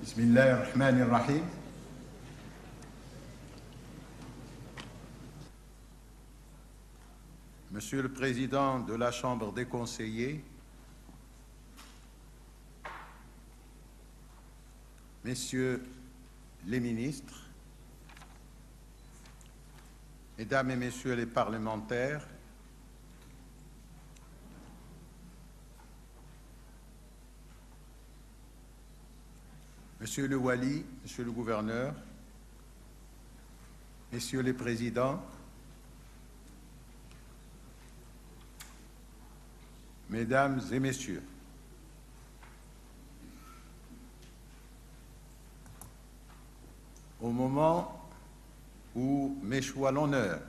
Bismillahirrahmanirrahim. Monsieur le Président de la Chambre des conseillers, Messieurs les ministres, Mesdames et Messieurs les parlementaires, Monsieur le Wali, Monsieur le gouverneur, Messieurs les présidents, Mesdames et Messieurs, au moment où m'échoit l'honneur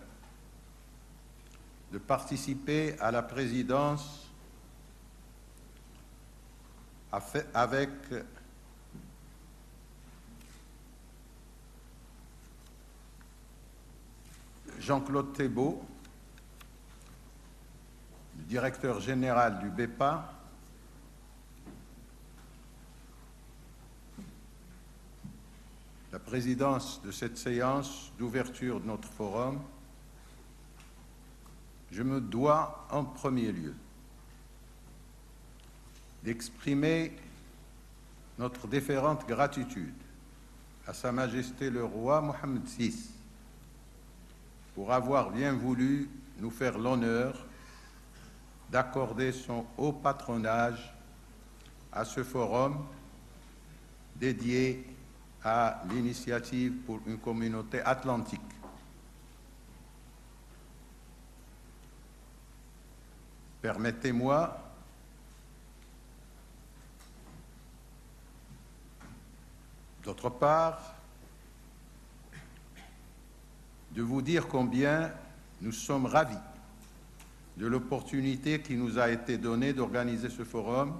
de participer à la présidence avec Jean-Claude Thébault, le directeur général du BEPA, la présidence de cette séance d'ouverture de notre forum, je me dois en premier lieu d'exprimer notre déférente gratitude à Sa Majesté le Roi Mohammed VI pour avoir bien voulu nous faire l'honneur d'accorder son haut patronage à ce forum dédié à l'initiative pour une communauté atlantique. Permettez-moi d'autre part de vous dire combien nous sommes ravis de l'opportunité qui nous a été donnée d'organiser ce forum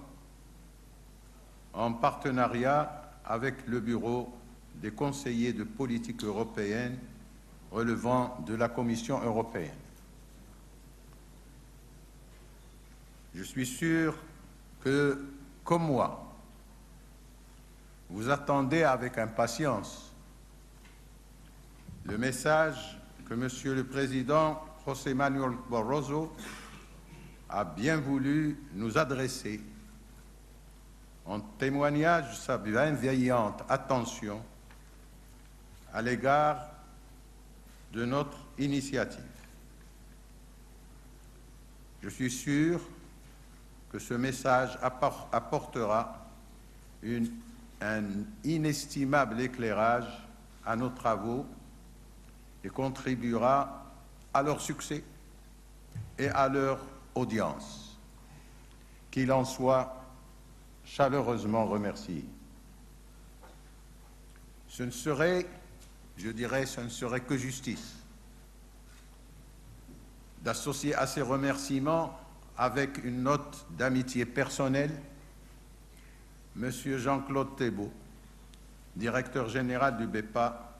en partenariat avec le Bureau des conseillers de politique européenne relevant de la Commission européenne. Je suis sûr que, comme moi, vous attendez avec impatience le message que Monsieur le Président José Manuel Barroso a bien voulu nous adresser en témoignage de sa bienveillante attention à l'égard de notre initiative. Je suis sûr que ce message apportera un inestimable éclairage à nos travaux et contribuera à leur succès et à leur audience. Qu'il en soit chaleureusement remercié. Ce ne serait, je dirais, ce ne serait que justice d'associer à ces remerciements avec une note d'amitié personnelle Monsieur Jean-Claude Thébault, directeur général du BEPA,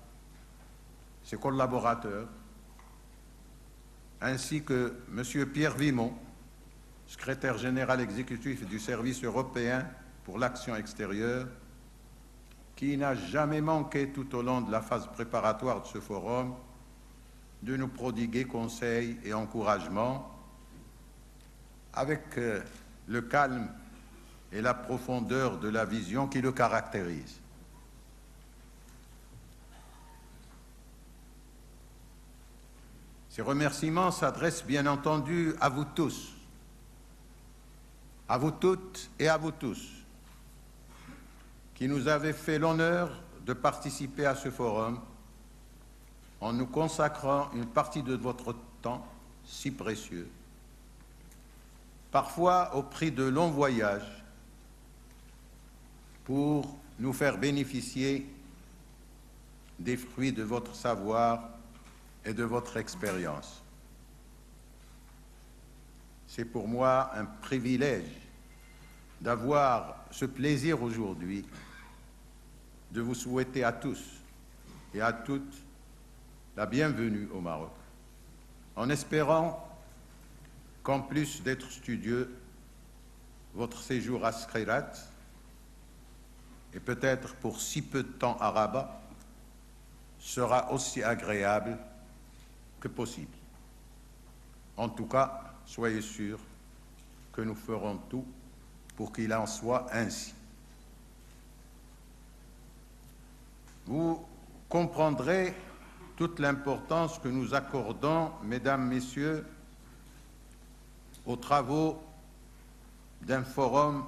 ses collaborateurs, ainsi que Monsieur Pierre Vimont, secrétaire général exécutif du Service européen pour l'action extérieure, qui n'a jamais manqué tout au long de la phase préparatoire de ce forum de nous prodiguer conseils et encouragements avec le calme et la profondeur de la vision qui le caractérise. Ces remerciements s'adressent bien entendu à vous tous, à vous toutes et à vous tous, qui nous avez fait l'honneur de participer à ce forum en nous consacrant une partie de votre temps si précieux, parfois au prix de longs voyages, pour nous faire bénéficier des fruits de votre savoir et de votre expérience. C'est pour moi un privilège d'avoir ce plaisir aujourd'hui de vous souhaiter à tous et à toutes la bienvenue au Maroc, en espérant qu'en plus d'être studieux, votre séjour à Skhirat et peut-être pour si peu de temps à Rabat, sera aussi agréable que possible. En tout cas, soyez sûrs que nous ferons tout pour qu'il en soit ainsi. Vous comprendrez toute l'importance que nous accordons, mesdames, messieurs, aux travaux d'un forum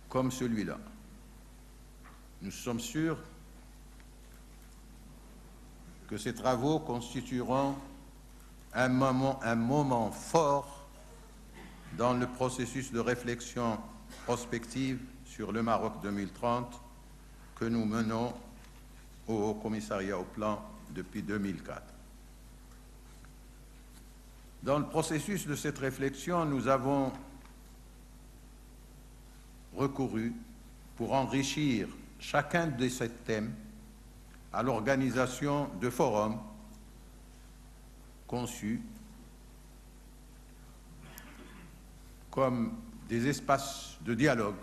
comme celui-là. Nous sommes sûrs que ces travaux constitueront un moment fort dans le processus de réflexion prospective sur le Maroc 2030 que nous menons au Haut Commissariat au Plan depuis 2004. Dans le processus de cette réflexion, nous avons recouru pour enrichir chacun de ces thèmes à l'organisation de forums conçus comme des espaces de dialogue,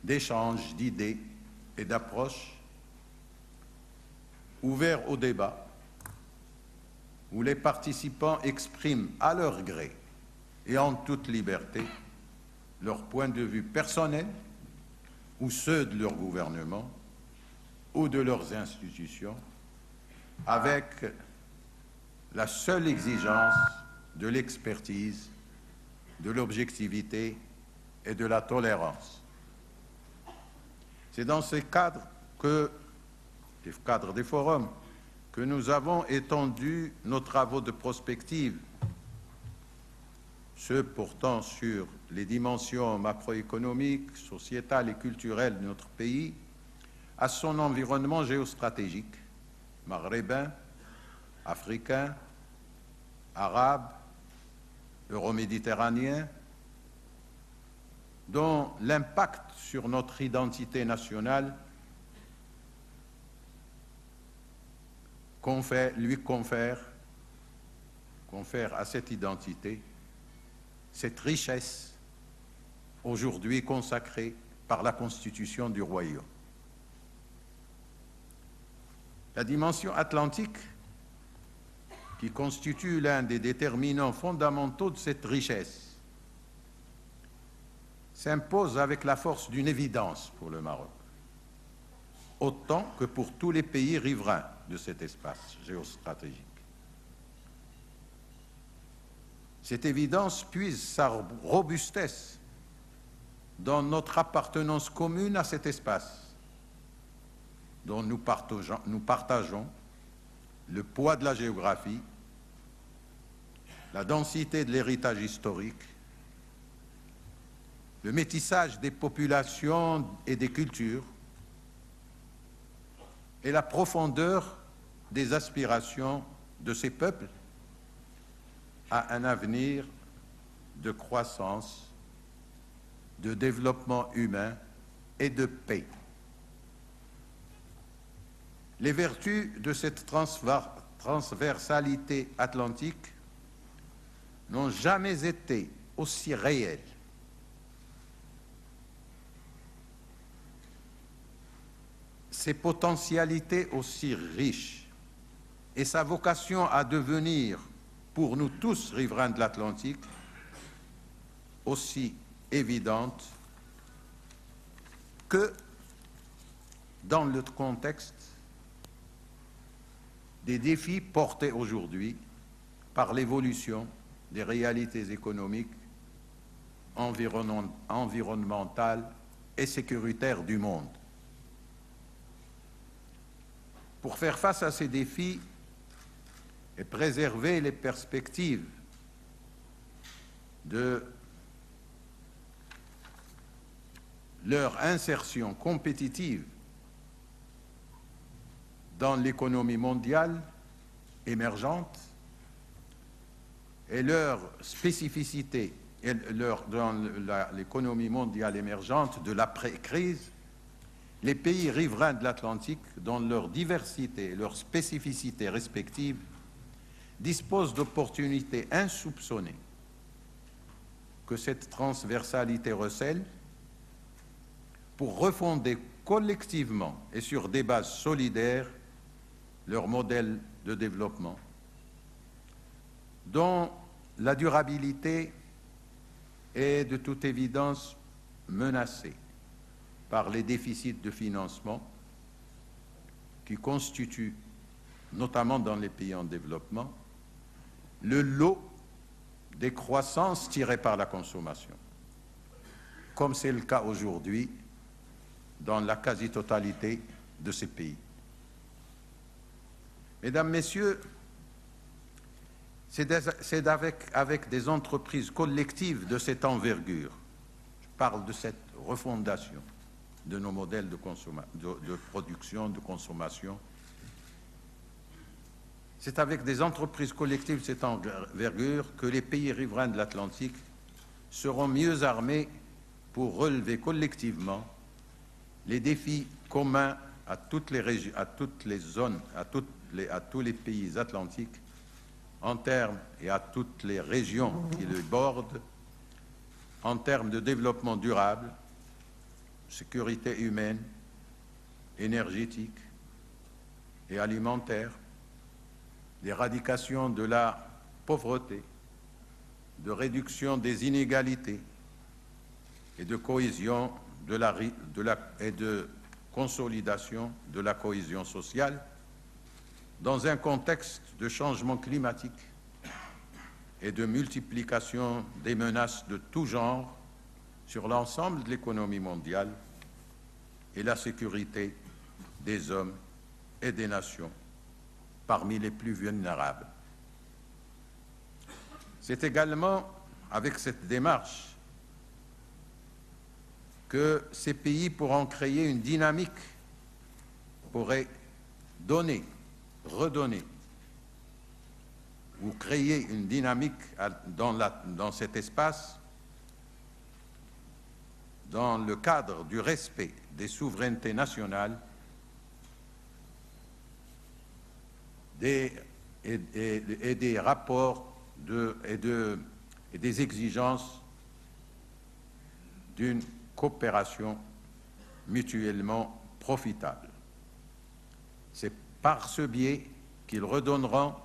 d'échange d'idées et d'approches ouverts au débat, où les participants expriment à leur gré et en toute liberté leur point de vue personnel ou ceux de leur gouvernement ou de leurs institutions, avec la seule exigence de l'expertise, de l'objectivité et de la tolérance. C'est dans ces cadres des forums, que nous avons étendu nos travaux de prospective, ceux portant sur les dimensions macroéconomiques, sociétales et culturelles de notre pays, à son environnement géostratégique, maghrébin, africain, arabe, euro-méditerranéen, dont l'impact sur notre identité nationale confère à cette identité cette richesse aujourd'hui consacrée par la Constitution du Royaume. La dimension atlantique, qui constitue l'un des déterminants fondamentaux de cette richesse, s'impose avec la force d'une évidence pour le Maroc, autant que pour tous les pays riverains de cet espace géostratégique. Cette évidence puise sa robustesse dans notre appartenance commune à cet espace, dont nous partageons le poids de la géographie, la densité de l'héritage historique, le métissage des populations et des cultures, et la profondeur des aspirations de ces peuples à un avenir de croissance, de développement humain et de paix. Les vertus de cette transversalité atlantique n'ont jamais été aussi réelles. Ses potentialités aussi riches et sa vocation à devenir, pour nous tous riverains de l'Atlantique, aussi évidente que dans le contexte des défis portés aujourd'hui par l'évolution des réalités économiques, environnementales et sécuritaires du monde. Pour faire face à ces défis et préserver les perspectives de leur insertion compétitive dans l'économie mondiale émergente et leur spécificité dans l'économie mondiale émergente de l'après-crise, les pays riverains de l'Atlantique, dans leur diversité et leurs spécificités respectives, disposent d'opportunités insoupçonnées que cette transversalité recèle pour refonder collectivement et sur des bases solidaires leur modèle de développement, dont la durabilité est de toute évidence menacée par les déficits de financement qui constituent, notamment dans les pays en développement, le lot des croissances tirées par la consommation, comme c'est le cas aujourd'hui dans la quasi-totalité de ces pays. Mesdames, Messieurs, c'est avec des entreprises collectives de cette envergure, je parle de cette refondation de nos modèles de production, de consommation, c'est avec des entreprises collectives de cette envergure que les pays riverains de l'Atlantique seront mieux armés pour relever collectivement les défis communs à toutes les régions, à toutes les zones, à tous les pays atlantiques, en termes et à toutes les régions qui les bordent, en termes de développement durable, sécurité humaine, énergétique et alimentaire, d'éradication de la pauvreté, de réduction des inégalités et de cohésion et de consolidation de la cohésion sociale dans un contexte de changement climatique et de multiplication des menaces de tout genre sur l'ensemble de l'économie mondiale et la sécurité des hommes et des nations parmi les plus vulnérables. C'est également avec cette démarche que ces pays pourront créer une dynamique, pourraient donner, redonner ou créer une dynamique dans cet espace dans le cadre du respect des souverainetés nationales et des rapports et des exigences d'une coopération mutuellement profitable. C'est par ce biais qu'ils redonneront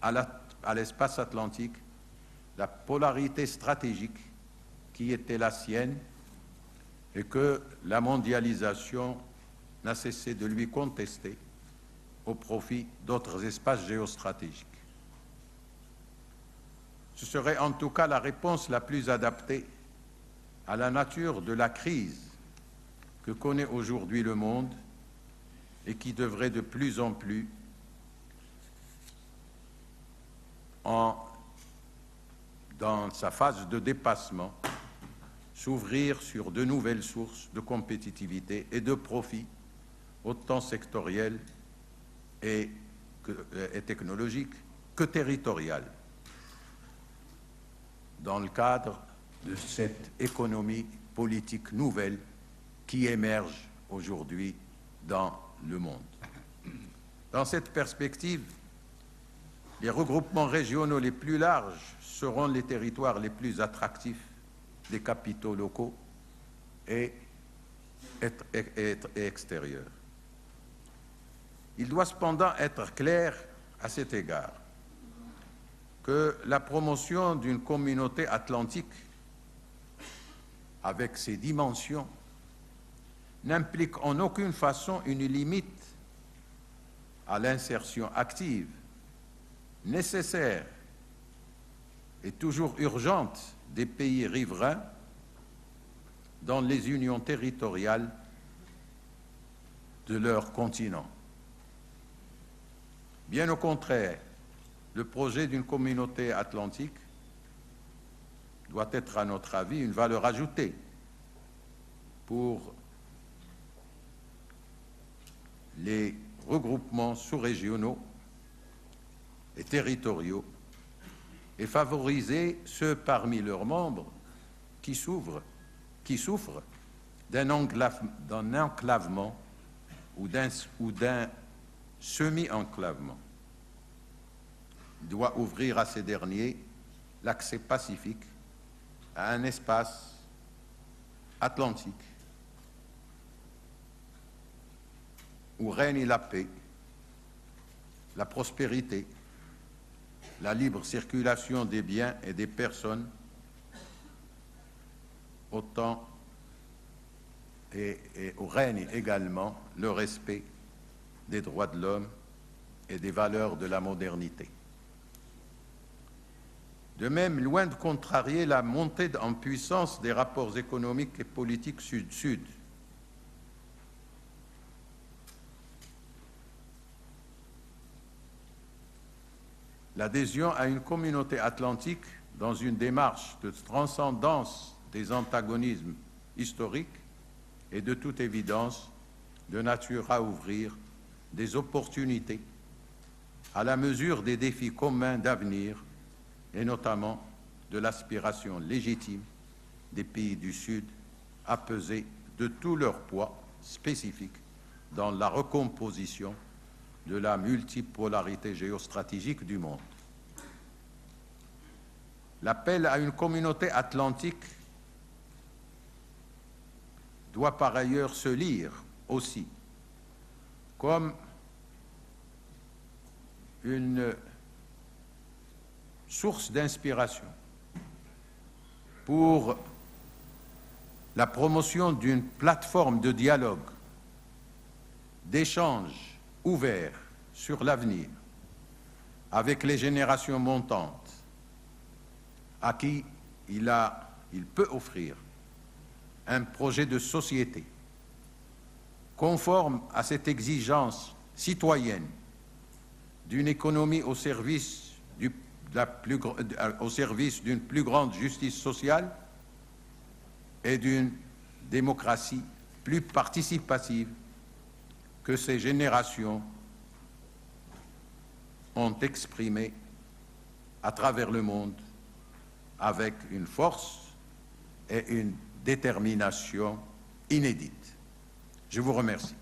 à l'espace atlantique la polarité stratégique qui était la sienne et que la mondialisation n'a cessé de lui contester au profit d'autres espaces géostratégiques. Ce serait en tout cas la réponse la plus adaptée à la nature de la crise que connaît aujourd'hui le monde et qui devrait de plus en plus, dans sa phase de dépassement, s'ouvrir sur de nouvelles sources de compétitivité et de profit, autant sectoriels et technologiques que territoriales, dans le cadre de cette économie politique nouvelle qui émerge aujourd'hui dans le monde. Dans cette perspective, les regroupements régionaux les plus larges seront les territoires les plus attractifs des capitaux locaux et extérieurs. Il doit cependant être clair à cet égard que la promotion d'une communauté atlantique avec ses dimensions n'implique en aucune façon une limite à l'insertion active, nécessaire et toujours urgente des pays riverains dans les unions territoriales de leur continent. Bien au contraire, le projet d'une communauté atlantique doit être, à notre avis, une valeur ajoutée pour les regroupements sous-régionaux et territoriaux et favoriser ceux parmi leurs membres qui souffrent d'un enclavement ou d'un semi-enclavement. Il doit ouvrir à ces derniers l'accès pacifique à un espace atlantique où règne la paix, la prospérité, la libre circulation des biens et des personnes, autant et où règne également le respect des droits de l'homme et des valeurs de la modernité. De même, loin de contrarier la montée en puissance des rapports économiques et politiques sud-sud, l'adhésion à une communauté atlantique dans une démarche de transcendance des antagonismes historiques est de toute évidence de nature à ouvrir des opportunités à la mesure des défis communs d'avenir et notamment de l'aspiration légitime des pays du Sud à peser de tout leur poids spécifique dans la recomposition de la multipolarité géostratégique du monde. L'appel à une communauté atlantique doit par ailleurs se lire aussi comme une source d'inspiration pour la promotion d'une plateforme de dialogue, d'échange ouvert sur l'avenir avec les générations montantes à qui il peut offrir un projet de société conforme à cette exigence citoyenne d'une économie au service d'une plus grande justice sociale et d'une démocratie plus participative que ces générations ont exprimé à travers le monde avec une force et une détermination inédites. Je vous remercie.